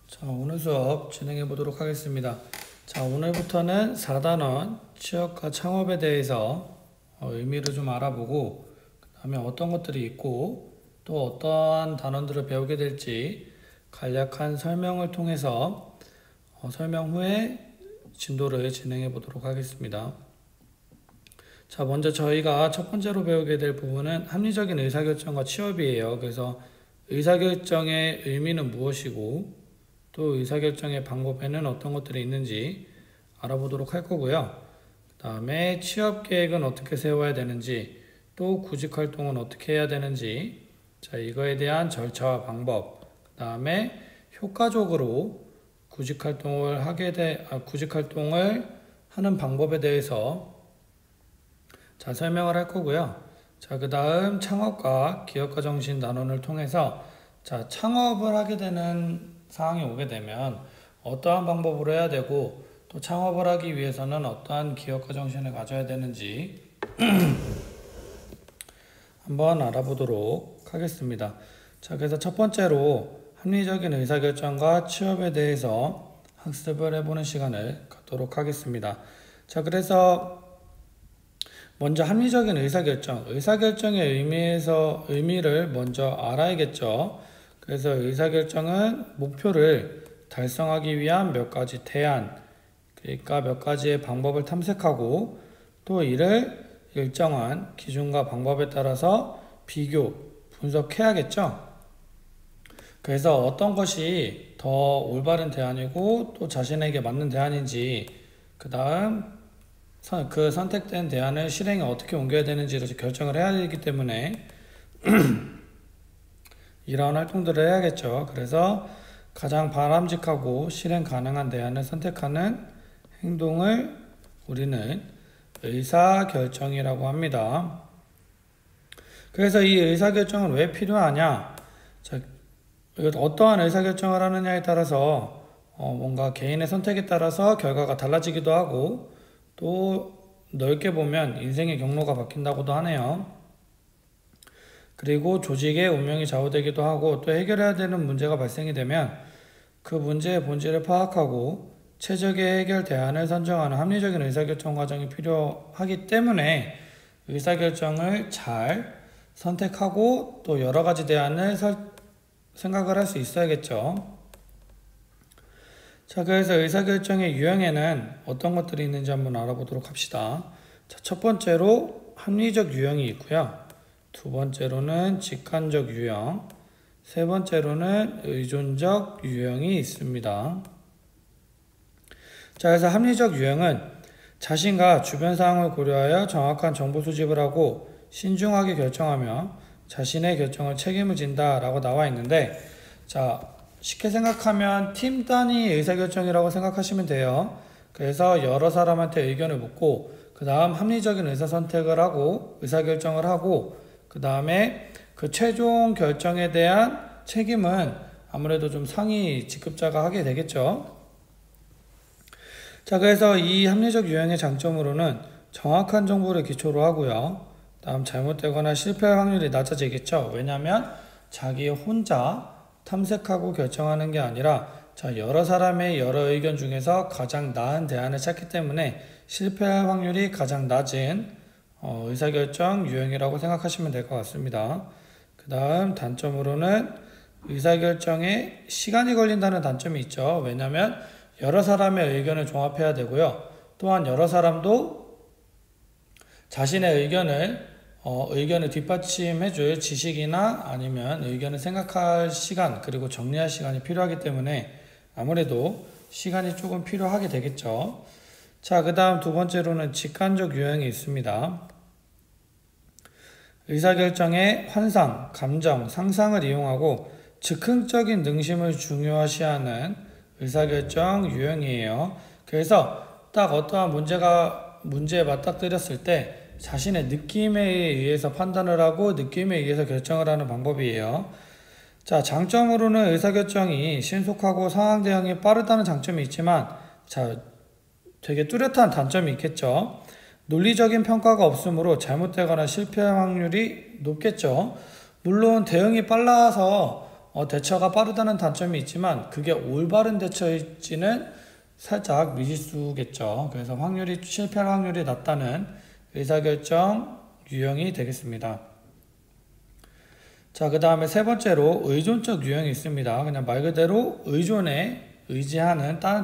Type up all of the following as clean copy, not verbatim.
자, 오늘 수업 진행해 보도록 하겠습니다. 자, 오늘부터는 4단원 취업과 창업에 대해서 의미를 좀 알아보고, 그 다음에 어떤 것들이 있고, 또 어떠한 단원들을 배우게 될지 간략한 설명을 통해서 설명 후에 진도를 진행해 보도록 하겠습니다. 자, 먼저 저희가 첫 번째로 배우게 될 부분은 합리적인 의사결정과 취업이에요. 그래서 의사결정의 의미는 무엇이고, 또 의사결정의 방법에는 어떤 것들이 있는지 알아보도록 할 거고요. 그 다음에 취업계획은 어떻게 세워야 되는지, 또 구직활동은 어떻게 해야 되는지, 자, 이거에 대한 절차와 방법, 그 다음에 효과적으로 구직활동을 하는 방법에 대해서 자, 설명을 할 거고요. 자, 그 다음 창업과 기업가 정신 단원을 통해서 자, 창업을 하게 되는 상황이 오게 되면 어떠한 방법으로 해야 되고, 또 창업을 하기 위해서는 어떠한 기업가 정신을 가져야 되는지 한번 알아보도록 하겠습니다. 자, 그래서 첫 번째로 합리적인 의사결정과 취업에 대해서 학습을 해보는 시간을 갖도록 하겠습니다. 자, 그래서 먼저 합리적인 의사결정의 의미를 먼저 알아야겠죠. 그래서 의사결정은 목표를 달성하기 위한 몇 가지 대안, 그러니까 몇 가지의 방법을 탐색하고, 또 이를 일정한 기준과 방법에 따라서 비교, 분석해야겠죠. 그래서 어떤 것이 더 올바른 대안이고 또 자신에게 맞는 대안인지, 그 다음 그 선택된 대안을 실행에 어떻게 옮겨야 되는지를 결정을 해야 되기 때문에 이러한 활동들을 해야겠죠. 그래서 가장 바람직하고 실행 가능한 대안을 선택하는 행동을 우리는 의사결정이라고 합니다. 그래서 이 의사결정은 왜 필요하냐? 자, 어떠한 의사결정을 하느냐에 따라서 뭔가 개인의 선택에 따라서 결과가 달라지기도 하고, 또 넓게 보면 인생의 경로가 바뀐다고도 하네요. 그리고 조직의 운명이 좌우되기도 하고, 또 해결해야 되는 문제가 발생이 되면 그 문제의 본질을 파악하고 최적의 해결 대안을 선정하는 합리적인 의사결정 과정이 필요하기 때문에 의사결정을 잘 선택하고 또 여러 가지 대안을 생각을 할 수 있어야겠죠. 자, 그래서 의사결정의 유형에는 어떤 것들이 있는지 한번 알아보도록 합시다. 자, 첫 번째로 합리적 유형이 있고요. 두 번째로는 직관적 유형, 세 번째로는 의존적 유형이 있습니다. 자, 그래서 합리적 유형은 자신과 주변 상황을 고려하여 정확한 정보 수집을 하고 신중하게 결정하며 자신의 결정을 책임을 진다 라고 나와 있는데, 자, 쉽게 생각하면 팀 단위 의사결정이라고 생각하시면 돼요. 그래서 여러 사람한테 의견을 묻고, 그 다음 합리적인 의사결정을 하고, 그 다음에 그 최종 결정에 대한 책임은 아무래도 좀 상위 직급자가 하게 되겠죠. 자, 그래서 이 합리적 유형의 장점으로는 정확한 정보를 기초로 하고요. 다음 잘못되거나 실패할 확률이 낮아지겠죠. 왜냐하면 자기 혼자 탐색하고 결정하는 게 아니라 자, 여러 사람의 여러 의견 중에서 가장 나은 대안을 찾기 때문에 실패할 확률이 가장 낮은 의사결정 유형이라고 생각하시면 될 것 같습니다. 그 다음 단점으로는 의사결정에 시간이 걸린다는 단점이 있죠. 왜냐하면 여러 사람의 의견을 종합해야 되고요. 또한 여러 사람도 자신의 의견을 뒷받침해줄 지식이나 아니면 의견을 생각할 시간, 그리고 정리할 시간이 필요하기 때문에 아무래도 시간이 조금 필요하게 되겠죠. 자, 그 다음 두 번째로는 직관적 유형이 있습니다. 의사결정에 환상, 감정, 상상을 이용하고 즉흥적인 능심을 중요시하는 의사결정 유형이에요. 그래서 딱 어떠한 문제에 맞닥뜨렸을 때 자신의 느낌에 의해서 판단을 하고 느낌에 의해서 결정을 하는 방법이에요. 자, 장점으로는 의사결정이 신속하고 상황 대응이 빠르다는 장점이 있지만, 자, 되게 뚜렷한 단점이 있겠죠. 논리적인 평가가 없으므로 잘못되거나 실패할 확률이 높겠죠. 물론 대응이 빨라서 대처가 빠르다는 단점이 있지만 그게 올바른 대처일지는 살짝 미지수겠죠. 그래서 실패할 확률이 낮다는 의사결정 유형이 되겠습니다. 자, 그 다음에 세 번째로 의존적 유형이 있습니다. 그냥 말 그대로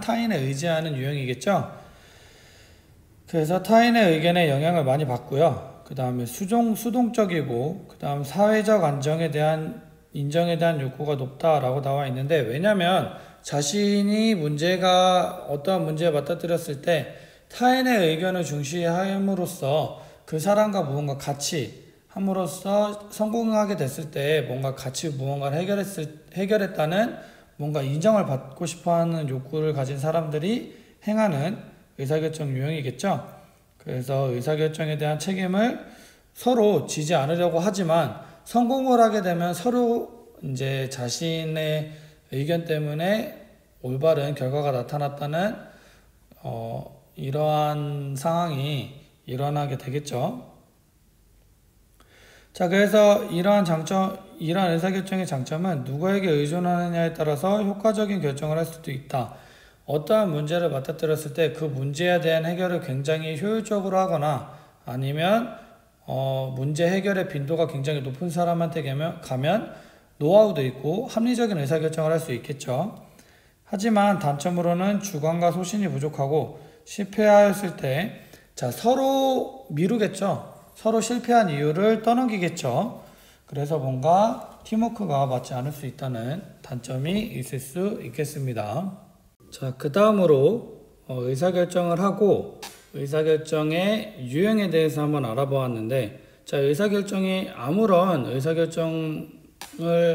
타인에 의지하는 유형이겠죠. 그래서 타인의 의견에 영향을 많이 받고요. 그 다음에 수동적이고, 그 다음 사회적 인정에 대한 욕구가 높다라고 나와 있는데, 왜냐면 자신이 어떠한 문제에 맞닥뜨렸을 때 타인의 의견을 중시함으로써 그 사람과 무언가 같이 함으로써 성공하게 됐을 때 뭔가 같이 무언가를 해결했다는 뭔가 인정을 받고 싶어하는 욕구를 가진 사람들이 행하는 의사결정 유형이겠죠. 그래서 의사결정에 대한 책임을 서로 지지 않으려고 하지만 성공을 하게 되면 서로 이제 자신의 의견 때문에 올바른 결과가 나타났다는 이러한 상황이 일어나게 되겠죠. 자, 그래서 이러한 의사결정의 장점은 누구에게 의존하느냐에 따라서 효과적인 결정을 할 수도 있다. 어떠한 문제를 맞닥뜨렸을 때 그 문제에 대한 해결을 굉장히 효율적으로 하거나 아니면 문제 해결의 빈도가 굉장히 높은 사람한테 가면 노하우도 있고 합리적인 의사결정을 할 수 있겠죠. 하지만 단점으로는 주관과 소신이 부족하고 실패하였을 때 서로 미루겠죠. 서로 실패한 이유를 떠넘기겠죠. 그래서 뭔가 팀워크가 맞지 않을 수 있다는 단점이 있을 수 있겠습니다. 자, 그 다음으로 의사결정을 하고 의사결정의 유형에 대해서 한번 알아보았는데, 자, 아무런 의사결정을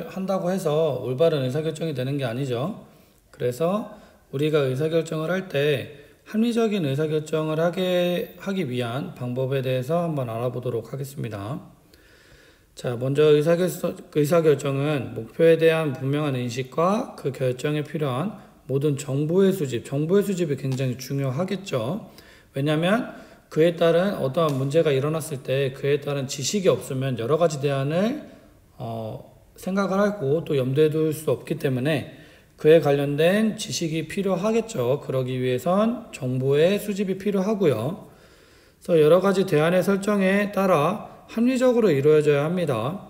한다고 해서 올바른 의사결정이 되는 게 아니죠. 그래서 우리가 의사결정을 할 때 합리적인 의사결정을 하기 위한 방법에 대해서 한번 알아보도록 하겠습니다. 자, 먼저 의사결정은 목표에 대한 분명한 인식과 그 결정에 필요한 모든 정보의 수집이 굉장히 중요하겠죠. 왜냐하면 그에 따른 어떠한 문제가 일어났을 때 그에 따른 지식이 없으면 여러 가지 대안을 생각을 하고 또 염두에 둘 수 없기 때문에 그에 관련된 지식이 필요하겠죠. 그러기 위해선 정보의 수집이 필요하고요. 그래서 여러 가지 대안의 설정에 따라 합리적으로 이루어져야 합니다.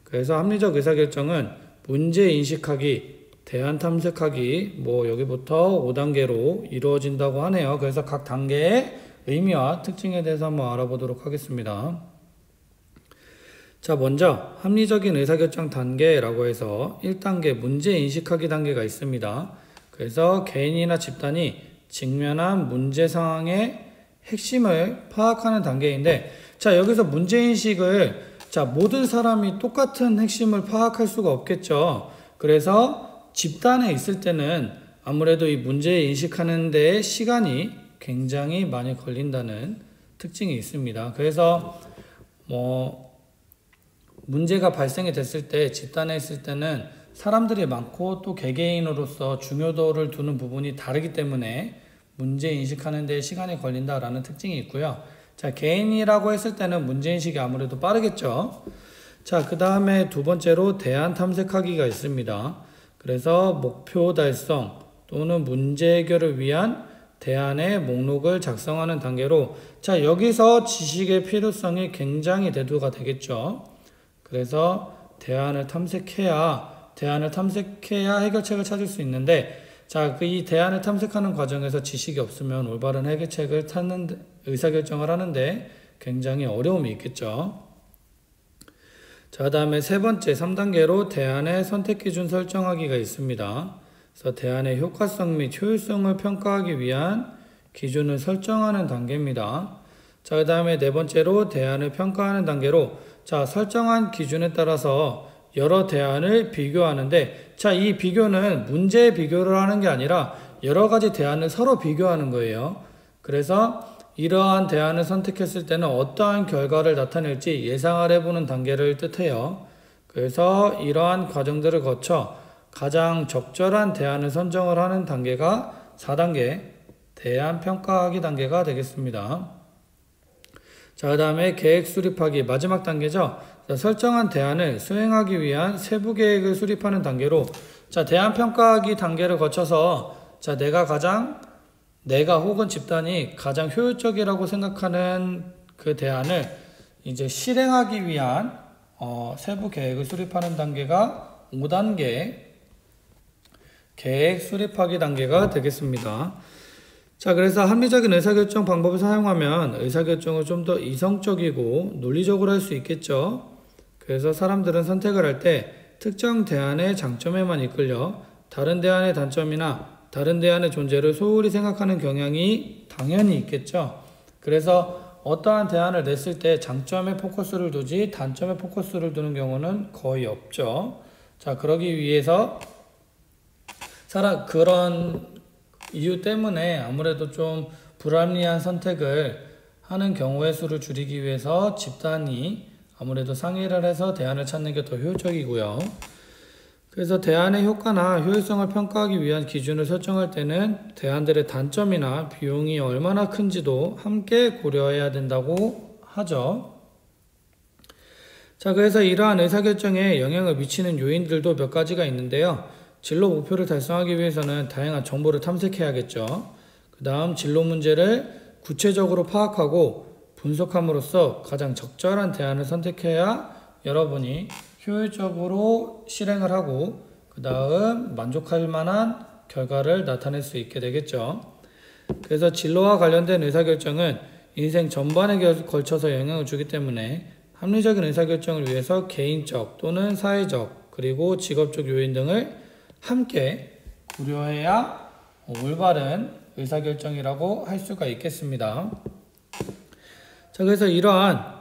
그래서 합리적 의사결정은 문제 인식하기, 대안 탐색하기, 여기부터 5단계로 이루어진다고 하네요. 그래서 각 단계의 의미와 특징에 대해서 한번 알아보도록 하겠습니다. 자, 먼저 합리적인 의사결정 단계라고 해서 1단계 문제 인식하기 단계가 있습니다. 그래서 개인이나 집단이 직면한 문제 상황의 핵심을 파악하는 단계인데, 자, 여기서 문제 인식을 모든 사람이 똑같은 핵심을 파악할 수가 없겠죠. 그래서 집단에 있을 때는 아무래도 이 문제 인식하는 데에 시간이 굉장히 많이 걸린다는 특징이 있습니다. 그래서 문제가 발생이 됐을 때 집단에 있을 때는 사람들이 많고 또 개개인으로서 중요도를 두는 부분이 다르기 때문에 문제 인식하는 데 시간이 걸린다라는 특징이 있고요. 자, 개인이라고 했을 때는 문제 인식이 아무래도 빠르겠죠. 자, 그 다음에 두 번째로 대안 탐색하기가 있습니다. 그래서 목표 달성 또는 문제 해결을 위한 대안의 목록을 작성하는 단계로, 자, 여기서 지식의 필요성이 굉장히 대두가 되겠죠. 그래서 대안을 탐색해야 해결책을 찾을 수 있는데, 자, 이 대안을 탐색하는 과정에서 지식이 없으면 올바른 해결책을 의사결정을 하는데 굉장히 어려움이 있겠죠. 자, 그 다음에 세 번째 3단계로 대안의 선택기준 설정하기가 있습니다. 그래서 대안의 효과성 및 효율성을 평가하기 위한 기준을 설정하는 단계입니다. 자, 그 다음에 네 번째로 대안을 평가하는 단계로, 자, 설정한 기준에 따라서 여러 대안을 비교하는데, 자, 이 비교는 문제의 비교를 하는 게 아니라 여러 가지 대안을 서로 비교하는 거예요. 그래서 이러한 대안을 선택했을 때는 어떠한 결과를 나타낼지 예상을 해보는 단계를 뜻해요. 그래서 이러한 과정들을 거쳐 가장 적절한 대안을 선정을 하는 단계가 4단계 대안 평가하기 단계가 되겠습니다. 자, 그 다음에 계획 수립하기 마지막 단계죠. 설정한 대안을 수행하기 위한 세부 계획을 수립하는 단계로, 자, 대안 평가하기 단계를 거쳐서, 자, 내가 혹은 집단이 가장 효율적이라고 생각하는 그 대안을 이제 실행하기 위한 세부 계획을 수립하는 단계가 5단계 계획 수립하기 단계가 되겠습니다. 자, 그래서 합리적인 의사결정 방법을 사용하면 의사결정을 좀 더 이성적이고 논리적으로 할 수 있겠죠. 그래서 사람들은 선택을 할 때 특정 대안의 장점에만 이끌려 다른 대안의 단점이나 다른 대안의 존재를 소홀히 생각하는 경향이 당연히 있겠죠. 그래서 어떠한 대안을 냈을 때 장점에 포커스를 두지 단점에 포커스를 두는 경우는 거의 없죠. 자, 그러기 위해서 그런 이유 때문에 아무래도 좀 불합리한 선택을 하는 경우의 수를 줄이기 위해서 집단이 아무래도 상의를 해서 대안을 찾는 게 더 효율적이고요. 그래서 대안의 효과나 효율성을 평가하기 위한 기준을 설정할 때는 대안들의 단점이나 비용이 얼마나 큰지도 함께 고려해야 된다고 하죠. 자, 그래서 이러한 의사결정에 영향을 미치는 요인들도 몇 가지가 있는데요. 진로 목표를 달성하기 위해서는 다양한 정보를 탐색해야겠죠. 그 다음 진로 문제를 구체적으로 파악하고 분석함으로써 가장 적절한 대안을 선택해야 여러분이 효율적으로 실행을 하고 그 다음 만족할 만한 결과를 나타낼 수 있게 되겠죠. 그래서 진로와 관련된 의사결정은 인생 전반에 걸쳐서 영향을 주기 때문에 합리적인 의사결정을 위해서 개인적 또는 사회적 그리고 직업적 요인 등을 함께 고려해야 올바른 의사결정이라고 할 수가 있겠습니다. 자, 그래서 이러한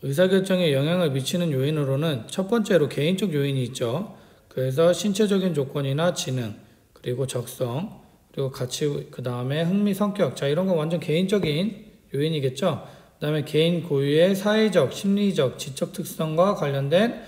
의사결정에 영향을 미치는 요인으로는 첫 번째로 개인적 요인이 있죠. 그래서 신체적인 조건이나 지능, 그리고 적성, 그리고 가치, 그 다음에 흥미, 성격. 자, 이런 건 완전 개인적인 요인이겠죠. 그 다음에 개인 고유의 사회적, 심리적, 지적 특성과 관련된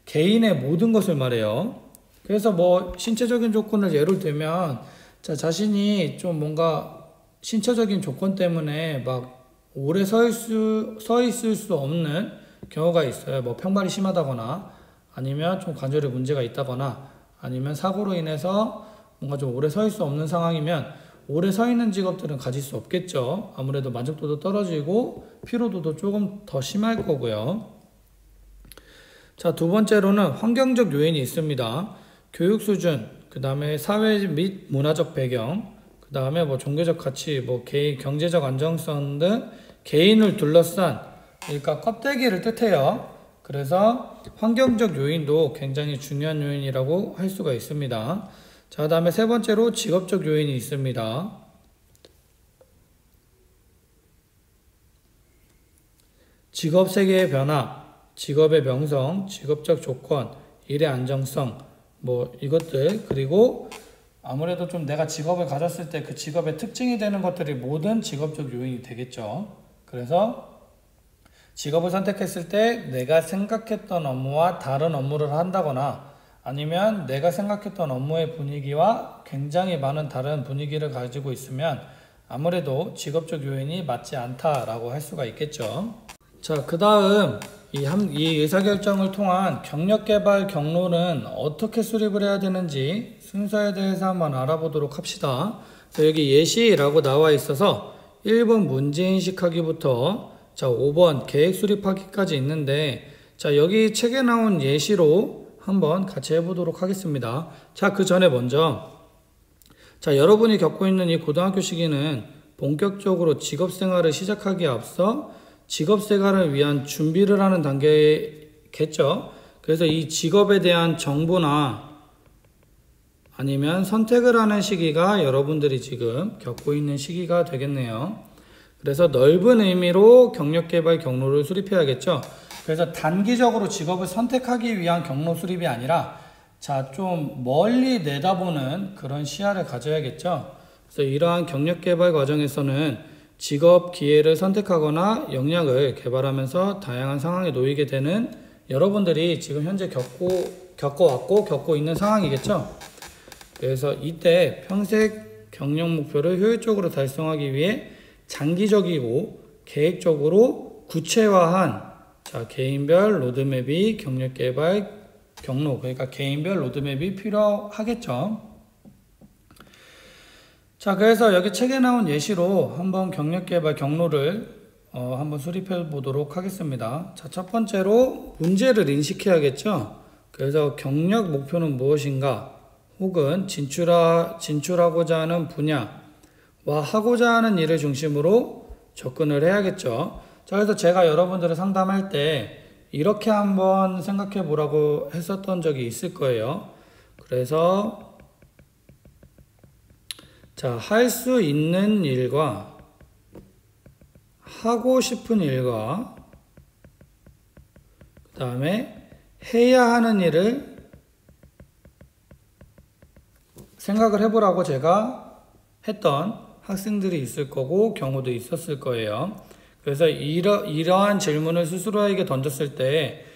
개인의 모든 것을 말해요. 그래서 뭐 신체적인 조건을 예를 들면, 자, 자신이 좀 뭔가 신체적인 조건 때문에 막 오래 서 있을 수 없는 경우가 있어요. 뭐 평발이 심하다거나 아니면 좀 관절에 문제가 있다거나 아니면 사고로 인해서 뭔가 좀 오래 서 있을 수 없는 상황이면 오래 서 있는 직업들은 가질 수 없겠죠. 아무래도 만족도도 떨어지고 피로도도 조금 더 심할 거고요. 자, 두 번째로는 환경적 요인이 있습니다. 교육 수준, 그 다음에 사회 및 문화적 배경, 그 다음에 뭐 종교적 가치, 뭐 개인 경제적 안정성 등 개인을 둘러싼, 그러니까 껍데기를 뜻해요. 그래서 환경적 요인도 굉장히 중요한 요인이라고 할 수가 있습니다. 자, 그 다음에 세 번째로 직업적 요인이 있습니다. 직업 세계의 변화, 직업의 명성, 직업적 조건, 일의 안정성, 뭐 이것들, 그리고 아무래도 좀 내가 직업을 가졌을 때 그 직업의 특징이 되는 것들이 모든 직업적 요인이 되겠죠. 그래서 직업을 선택했을 때 내가 생각했던 업무와 다른 업무를 한다거나 아니면 내가 생각했던 업무의 분위기와 굉장히 많은 다른 분위기를 가지고 있으면 아무래도 직업적 요인이 맞지 않다라고 할 수가 있겠죠. 자, 그 다음 이 의사결정을 통한 경력개발 경로는 어떻게 수립을 해야 되는지 순서에 대해서 한번 알아보도록 합시다. 자, 여기 예시라고 나와 있어서 1번 문제인식하기부터 자 5번 계획 수립하기까지 있는데, 자 여기 책에 나온 예시로 한번 같이 해보도록 하겠습니다. 자, 그 전에 먼저 자 여러분이 겪고 있는 이 고등학교 시기는 본격적으로 직업생활을 시작하기에 앞서 직업생활을 위한 준비를 하는 단계겠죠. 그래서 이 직업에 대한 정보나 아니면 선택을 하는 시기가 여러분들이 지금 겪고 있는 시기가 되겠네요. 그래서 넓은 의미로 경력개발 경로를 수립해야겠죠. 그래서 단기적으로 직업을 선택하기 위한 경로 수립이 아니라 자, 좀 멀리 내다보는 그런 시야를 가져야겠죠. 그래서 이러한 경력개발 과정에서는 직업 기회를 선택하거나 역량을 개발하면서 다양한 상황에 놓이게 되는 여러분들이 지금 현재 겪어왔고 겪고 있는 상황이겠죠. 그래서 이때 평생 경력 목표를 효율적으로 달성하기 위해 장기적이고 계획적으로 구체화한 자, 개인별 로드맵이 경력개발 경로, 그러니까 개인별 로드맵이 필요하겠죠. 자, 그래서 여기 책에 나온 예시로 한번 경력개발 경로를 한번 수립해 보도록 하겠습니다. 자, 첫 번째로 문제를 인식해야겠죠. 그래서 경력 목표는 무엇인가, 혹은 진출하고자 하는 분야와 하고자 하는 일을 중심으로 접근을 해야겠죠. 자, 그래서 제가 여러분들을 상담할 때 이렇게 한번 생각해 보라고 했었던 적이 있을 거예요. 그래서 자, 할 수 있는 일과 하고 싶은 일과 그 다음에 해야 하는 일을 생각을 해보라고 제가 했던 학생들이 있을 거고 경우도 있었을 거예요. 그래서 이러한 질문을 스스로에게 던졌을 때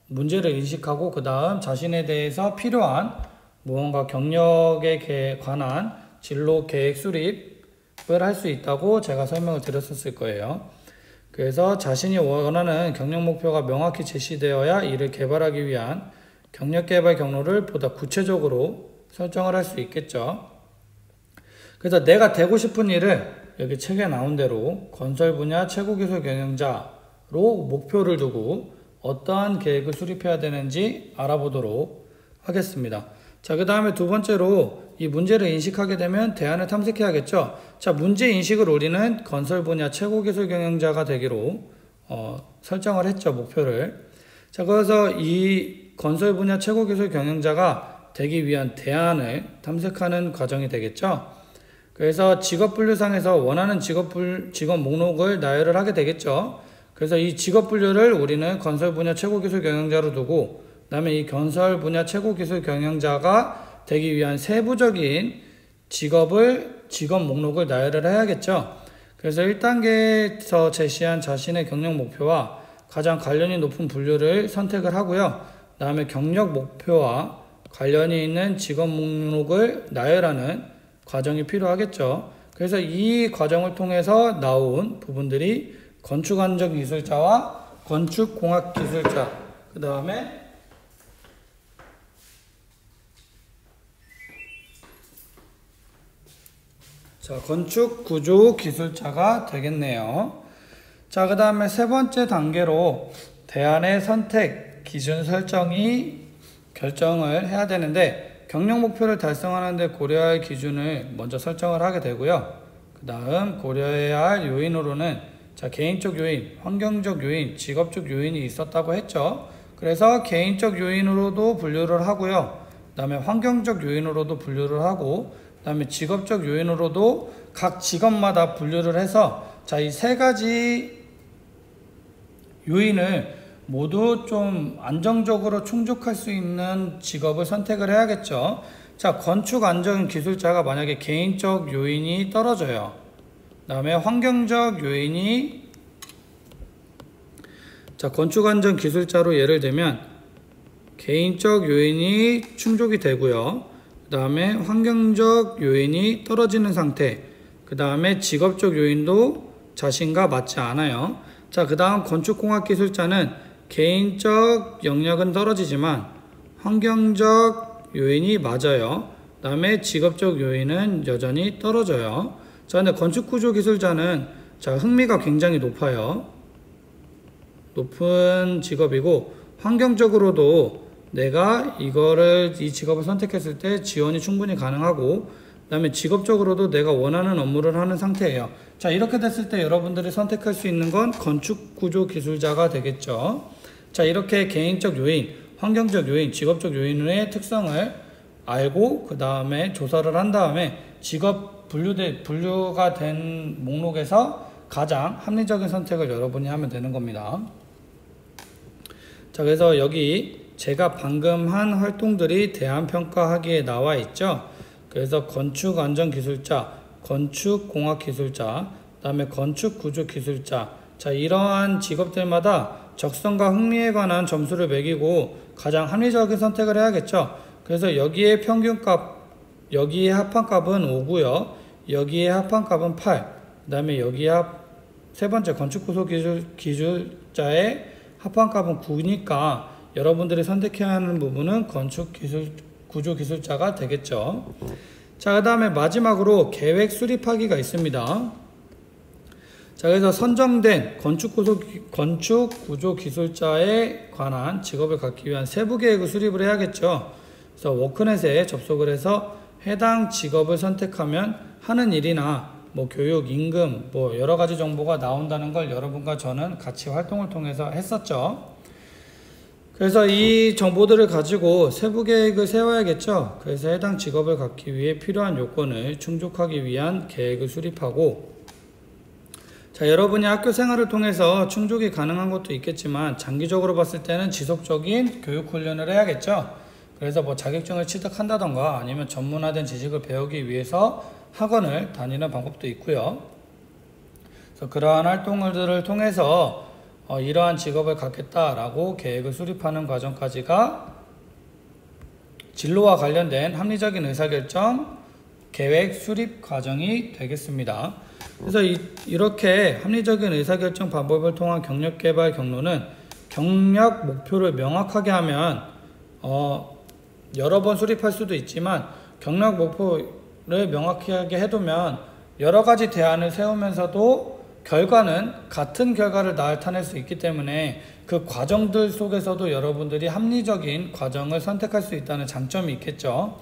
문제를 인식하고 그 다음 자신에 대해서 필요한 무언가 경력에 관한 진로 계획 수립을 할 수 있다고 제가 설명을 드렸었을 거예요. 그래서 자신이 원하는 경력 목표가 명확히 제시되어야 이를 개발하기 위한 경력 개발 경로를 보다 구체적으로 설정을 할 수 있겠죠. 그래서 내가 되고 싶은 일을 여기 책에 나온 대로 건설 분야 최고 기술 경영자로 목표를 두고 어떠한 계획을 수립해야 되는지 알아보도록 하겠습니다. 자, 그 다음에 두 번째로 이 문제를 인식하게 되면 대안을 탐색해야겠죠. 자, 문제 인식을 우리는 건설 분야 최고 기술 경영자가 되기로 설정을 했죠, 목표를. 자, 그래서 이 건설 분야 최고 기술 경영자가 되기 위한 대안을 탐색하는 과정이 되겠죠. 그래서 직업 분류상에서 원하는 직업 목록을 나열을 하게 되겠죠. 그래서 이 직업 분류를 우리는 건설 분야 최고 기술 경영자로 두고, 그 다음에 이 건설 분야 최고 기술 경영자가 되기 위한 세부적인 직업 목록을 나열을 해야겠죠. 그래서 1단계에서 제시한 자신의 경력 목표와 가장 관련이 높은 분류를 선택을 하고요. 그 다음에 경력 목표와 관련이 있는 직업 목록을 나열하는 과정이 필요하겠죠. 그래서 이 과정을 통해서 나온 부분들이 건축안전기술자와 건축공학기술자, 그 다음에 자, 건축구조기술자가 되겠네요. 자, 그 다음에 세 번째 단계로 대안의 선택, 기준 결정을 해야 되는데, 경력 목표를 달성하는 데 고려할 기준을 먼저 설정을 하게 되고요. 그 다음 고려해야 할 요인으로는 자, 개인적 요인, 환경적 요인, 직업적 요인이 있었다고 했죠. 그래서 개인적 요인으로도 분류를 하고요. 그 다음에 환경적 요인으로도 분류를 하고, 그 다음에 직업적 요인으로도 각 직업마다 분류를 해서 자, 이 세 가지 요인을 모두 좀 안정적으로 충족할 수 있는 직업을 선택을 해야겠죠. 자, 건축안전기술자가 만약에 개인적 요인이 떨어져요. 그 다음에 환경적 요인이, 자, 건축안전기술자로 예를 들면 개인적 요인이 충족이 되고요. 그 다음에 환경적 요인이 떨어지는 상태, 그 다음에 직업적 요인도 자신과 맞지 않아요. 자, 그 다음 건축공학기술자는 개인적 영역은 떨어지지만 환경적 요인이 맞아요. 그 다음에 직업적 요인은 여전히 떨어져요. 자, 근데 건축구조기술자는 자, 흥미가 굉장히 높아요. 높은 직업이고, 환경적으로도 내가 이 직업을 선택했을 때 지원이 충분히 가능하고, 그 다음에 직업적으로도 내가 원하는 업무를 하는 상태예요. 자, 이렇게 됐을 때 여러분들이 선택할 수 있는 건 건축구조기술자가 되겠죠. 자, 이렇게 개인적 요인, 환경적 요인, 직업적 요인의 특성을 알고 그 다음에 조사를 한 다음에 직업 분류가 된 목록에서 가장 합리적인 선택을 여러분이 하면 되는 겁니다. 자, 그래서 여기 제가 방금 한 활동들이 대안평가하기에 나와 있죠. 그래서 건축안전기술자, 건축공학기술자, 그 다음에 건축구조기술자, 자, 이러한 직업들마다 적성과 흥미에 관한 점수를 매기고 가장 합리적인 선택을 해야겠죠. 그래서 여기에 평균값, 여기에 합판값은 5고요. 여기에 합판값은 8. 그 다음에 여기에 세 번째 건축구조기술자의 합한값은 9니까 여러분들이 선택해야 하는 부분은 구조기술자가 되겠죠. 자, 그 다음에 마지막으로 계획 수립하기가 있습니다. 자, 그래서 선정된 건축구조기술자에 관한 직업을 갖기 위한 세부계획을 수립을 해야겠죠. 그래서 워크넷에 접속을 해서 해당 직업을 선택하면 하는 일이나 뭐 교육, 임금, 뭐 여러 가지 정보가 나온다는 걸 여러분과 저는 같이 활동을 통해서 했었죠. 그래서 이 정보들을 가지고 세부 계획을 세워야겠죠. 그래서 해당 직업을 갖기 위해 필요한 요건을 충족하기 위한 계획을 수립하고, 자, 여러분이 학교 생활을 통해서 충족이 가능한 것도 있겠지만 장기적으로 봤을 때는 지속적인 교육 훈련을 해야겠죠. 그래서 뭐 자격증을 취득한다던가 아니면 전문화된 지식을 배우기 위해서 학원을 다니는 방법도 있고요. 그래서 그러한 활동들을 통해서 이러한 직업을 갖겠다라고 계획을 수립하는 과정까지가 진로와 관련된 합리적인 의사결정 계획 수립 과정이 되겠습니다. 그래서 이렇게 합리적인 의사결정 방법을 통한 경력개발 경로는 경력 목표를 명확하게 하면 여러 번 수립할 수도 있지만 경력 목표를 명확하게 해두면 여러 가지 대안을 세우면서도 결과는 같은 결과를 나타낼 수 있기 때문에 그 과정들 속에서도 여러분들이 합리적인 과정을 선택할 수 있다는 장점이 있겠죠.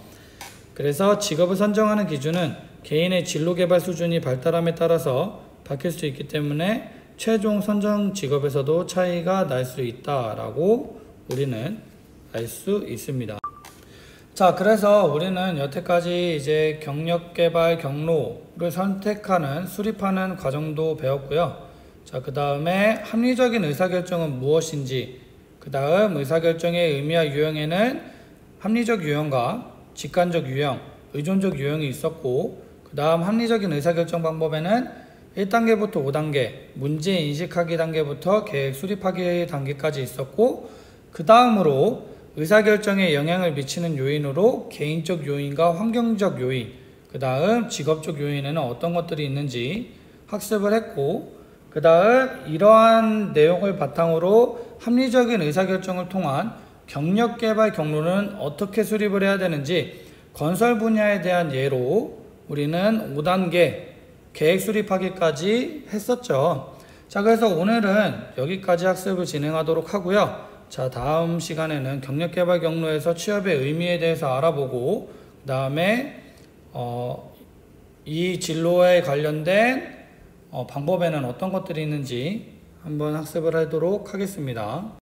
그래서 직업을 선정하는 기준은 개인의 진로 개발 수준이 발달함에 따라서 바뀔 수 있기 때문에 최종 선정 직업에서도 차이가 날 수 있다라고 우리는 알 수 있습니다. 자, 그래서 우리는 여태까지 이제 경력개발 경로를 선택하는, 수립하는 과정도 배웠고요. 자, 그 다음에 합리적인 의사결정은 무엇인지, 그 다음 의사결정의 의미와 유형에는 합리적 유형과 직관적 유형, 의존적 유형이 있었고, 그 다음 합리적인 의사결정 방법에는 1단계부터 5단계, 문제 인식하기 단계부터 계획 수립하기 단계까지 있었고, 그 다음으로 의사결정에 영향을 미치는 요인으로 개인적 요인과 환경적 요인, 그 다음 직업적 요인에는 어떤 것들이 있는지 학습을 했고, 그 다음 이러한 내용을 바탕으로 합리적인 의사결정을 통한 경력개발 경로는 어떻게 수립을 해야 되는지 건설 분야에 대한 예로 우리는 5단계 계획 수립하기까지 했었죠. 자, 그래서 오늘은 여기까지 학습을 진행하도록 하고요. 자, 다음 시간에는 경력개발 경로에서 취업의 의미에 대해서 알아보고, 그 다음에 이 진로에 관련된 방법에는 어떤 것들이 있는지 한번 학습을 하도록 하겠습니다.